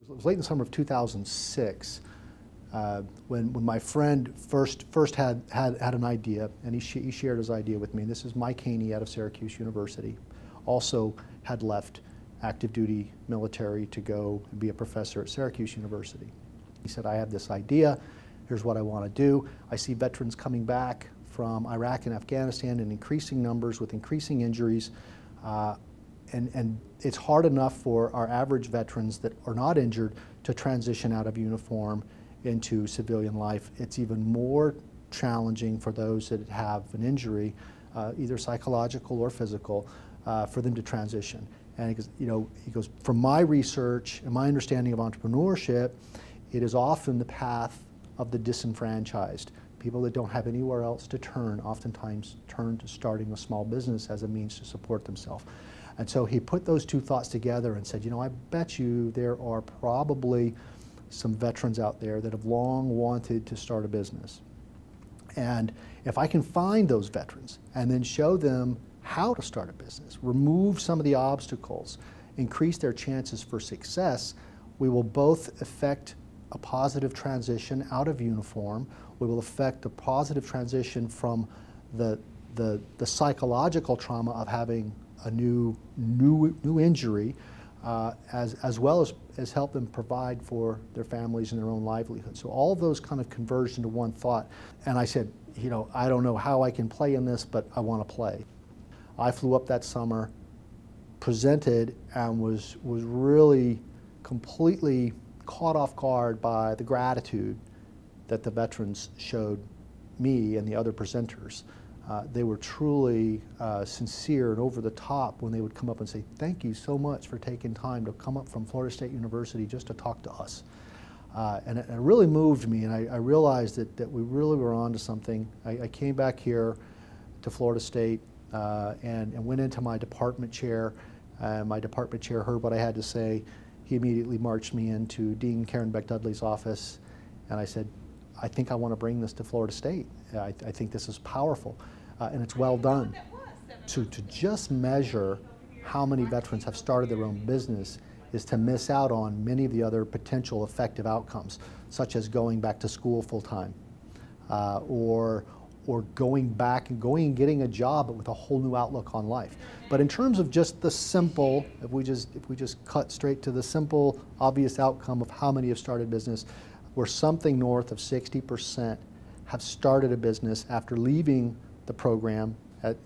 It was late in the summer of 2006 when my friend first had an idea, and he shared his idea with me. This is Mike Haney out of Syracuse University. Also had left active duty military to go and be a professor at Syracuse University. He said, I have this idea, here's what I want to do. I see veterans coming back from Iraq and Afghanistan in increasing numbers with increasing injuries. And it's hard enough for our average veterans that are not injured to transition out of uniform into civilian life. It's even more challenging for those that have an injury, either psychological or physical, for them to transition. And he goes, from my research and my understanding of entrepreneurship, it is often the path of the disenfranchised. People that don't have anywhere else to turn oftentimes turn to starting a small business as a means to support themselves. And so he put those two thoughts together and said, I bet you there are probably some veterans out there that have long wanted to start a business. And if I can find those veterans and then show them how to start a business, remove some of the obstacles, increase their chances for success, we will both affect a positive transition out of uniform. We will affect a positive transition from the psychological trauma of having a new injury, as well as help them provide for their families and their own livelihood. So all of those kind of converged into one thought. And I said, I don't know how I can play in this, but I want to play. I flew up that summer, presented, and was really completely caught off guard by the gratitude that the veterans showed me and the other presenters. They were truly sincere and over the top when they would come up and say, thank you so much for taking time to come up from Florida State University just to talk to us. And it really moved me, and I realized that we really were on to something. I came back here to Florida State and went into my department chair. My department chair heard what I had to say. He immediately marched me into Dean Karen Beck-Dudley's office, and I said, I think I want to bring this to Florida State. I think this is powerful, and it's well done. To just measure how many veterans have started their own business is to miss out on many of the other potential effective outcomes, such as going back to school full-time, or going back and getting a job but with a whole new outlook on life. But in terms of just the simple, if we just cut straight to the simple, obvious outcome of how many have started business, where something north of 60% have started a business after leaving the program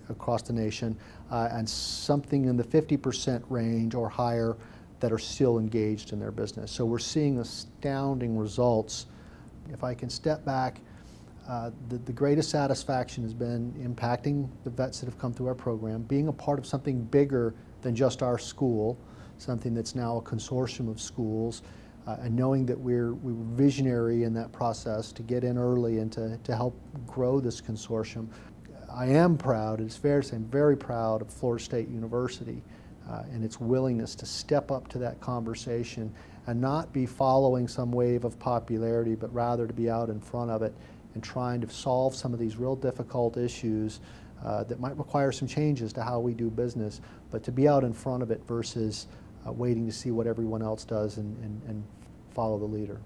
across the nation, and something in the 50% range or higher that are still engaged in their business. So we're seeing astounding results. If I can step back, the greatest satisfaction has been impacting the vets that have come through our program, being a part of something bigger than just our school, something that's now a consortium of schools, and knowing that we were visionary in that process to get in early and to help grow this consortium. I am proud, it's fair to say I'm very proud of Florida State University and its willingness to step up to that conversation and not be following some wave of popularity, but rather to be out in front of it and trying to solve some of these real difficult issues that might require some changes to how we do business, but to be out in front of it versus waiting to see what everyone else does and follow the leader.